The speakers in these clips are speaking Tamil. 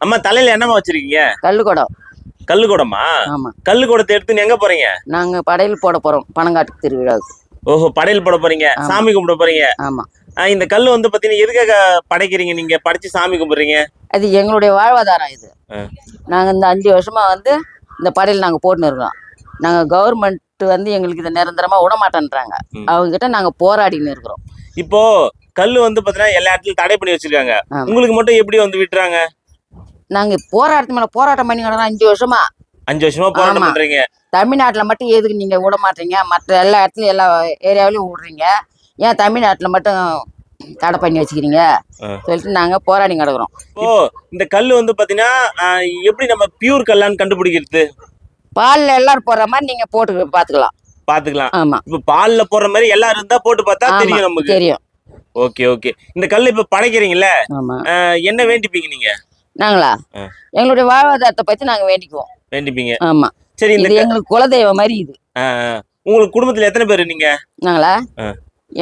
அம்மா தலையில என்னம்மா வச்சிருக்கீங்க? கல்லுக்குடம். கல்லுக்குடமா? ஆமா. கல்லுக்குடத்தை எடுத்து எங்க போறீங்க? நாங்க படையல் போட போறோம் பனங்காட்டுக்கு திருவிழாவுக்கு. ஓஹோ, படையல் போட போறீங்க, ஆமா. சாமி கும்பிட போறீங்க. ஆமா. இந்த கல்லு வந்து பாத்தீங்கன்னா எதுக்காக படைக்கிறீங்க? நீங்க படைச்சு சாமி கும்பிடுறீங்க? அது எங்களுடைய வாழ்வாதாரம் இது. நாங்க இந்த 5 வருஷமா வந்து இந்த படையல் நாங்க போட்டுன்னு இருக்கோம். நாங்க கவர்மெண்ட் வந்து எங்களுக்கு இதை நிரந்தரமா விட மாட்டேன்றாங்க. அவங்க கிட்ட நாங்க போராடின்னு இருக்கிறோம். இப்போ கல்லு வந்து பாத்தீங்கன்னா எல்லா இடத்துலயும் தடை பண்ணி வச்சிருக்காங்க. ஆமா. உங்களுக்கு மட்டும் எப்படி வந்து விட்டுறாங்க? நாங்க போராட்டத்து மேல போராட்டம் பண்ணி கிடக்கிறோம் 5 வருஷமா. 5 வருஷமா போராட்டம் ஆமா. பண்றீங்க. தமிழ்நாட்டுல மட்டும் எதுக்கு நீங்க விட மாட்டீங்க? மற்ற எல்லா இடத்துலயும் எல்லா ஏரியாவிலையும் விடுறீங்க, ஏன் தமிழ்நாட்டுல மட்டும் தடை பண்ணி வச்சுக்கிறீங்க சொல்லிட்டு நாங்க போராடி கிடக்குறோம். இப்போ இந்த கல்லு வந்து பாத்தீங்கன்னா எப்படி நம்ம பியூர் கல்லான்னு கண்டுபிடிக்கிறது? பால்ல எல்லாரும் போடுற மாதிரி நீங்க போட்டு பாத்துக்கலாம். ஆமா. இப்ப பால்ல போடுற மாதிரி எல்லாரும் இருந்தா போட்டு பார்த்தா தெரியும் நமக்கு. தெரியும். Okay okay. இந்த கல்லு இப்ப படைக்கிறீங்கல்ல, ஆமா. என்ன வேண்டிப்பீங்க நீங்க? நாங்களா எங்களுடைய வாழ்வாதாரத்தை பத்தி நாங்க வேண்டிப்பீங்க. ஆமா. சரி, இந்த எங்களுக்கு குலதெய்வம் மாதிரி இது. உங்களுக்கு குடும்பத்துல எத்தனை பேரு நீங்க? நாங்களா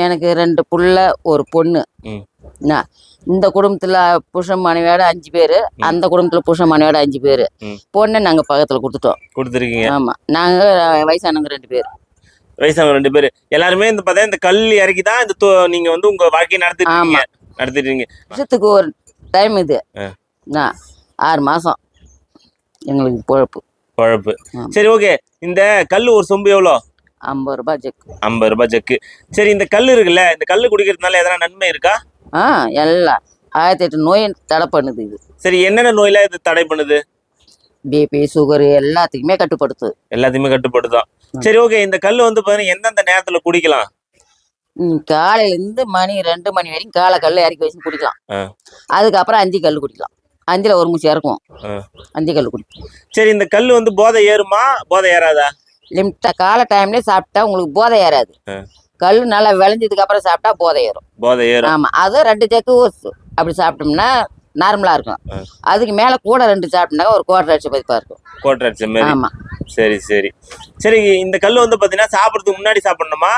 எனக்கு 2 புள்ள 1 பொண்ணு. இந்த குடும்பத்துல புருஷன் மனைவியோட 5 பேரு, அந்த குடும்பத்துல புருஷன் மனைவியோட 5 பேரு. பொண்ணை நாங்க பக்கத்துல கொடுத்துருக்கீங்க. ஆமா. நாங்க வயசானவங்க 2 பேர். வயசானவங்க 2 பேரு எல்லாருமே இந்த பார்த்தா இந்த கல் இறக்கிதான் இந்த நீங்க வந்து உங்க வாழ்க்கையை நடத்திட்டீங்க. வருஷத்துக்கு ஒரு டைம் இது 6 மாசம் எங்களுக்கு பொழப்பு. சரி, ஓகே. இந்த கல் ஒரு சொம்பு எவ்வளோ? 50 ரூபாய் ஜக்கு. 50 ரூபாய் ஜக்கு. சரி, இந்த கல் இருக்குல்ல, இந்த கல் குடிக்கிறதுனால எதனா நன்மை இருக்கா? எல்லாம் 1008 நோய் தடை பண்ணுது இது. சரி, என்னென்ன நோயெல்லாம் இது தடை பண்ணுது? பிபி, சுகர் எல்லாத்துக்குமே கட்டுப்படுத்தும். சரி, ஓகே. இந்த கல் வந்து பாத்தீங்கன்னா எந்தெந்த நேரத்துல குடிக்கலாம்? காலையில இருந்து 2 மணி வரைக்கும் காலை கல் இறக்கி வச்சு குடிக்கலாம். அதுக்கப்புறம் 5 கல் குடிக்கலாம். 5ல ஒரு மூச்சு இறக்கும். 5 கல் குடிக்கும். சரி, இந்த கல் வந்து போதை ஏறுமா, போதை ஏறாதா? லிமிட்டா காலை டைம்லயே சாப்பிட்டா உங்களுக்கு போதை ஏறாது. கல் நல்லா விளைஞ்சதுக்கு அப்புறம் சாப்பிட்டா போதை ஏறும். ஆமா. அது 2 ஜக்கு அப்படி சாப்பிட்டோம்னா நார்மலா இருக்கும். அதுக்கு மேல கூட 2 சாப்பிட்டோம்னா ஒரு குவார்டர் அடிச்ச பதிப்பா இருக்கும். குவார்டர் அடிச்ச மாதிரி. ஆமா. சரி, இந்த கல் வந்து பாத்தீங்கன்னா சாப்பிடுறதுக்கு முன்னாடி சாப்பிடணுமா,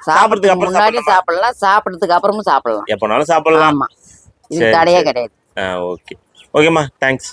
சாப்பிடுறதுக்கு அப்புறம் முன்னாடி சாப்பிடலாம், சாப்பிடுறதுக்கு அப்புறமும் சாப்பிடலாம். எப்பனாலும் சாப்பிடலாம். ஆமா. இது தடையே கிடையாது. ஓகே. ஓகேம்மா, தேங்க்ஸ்.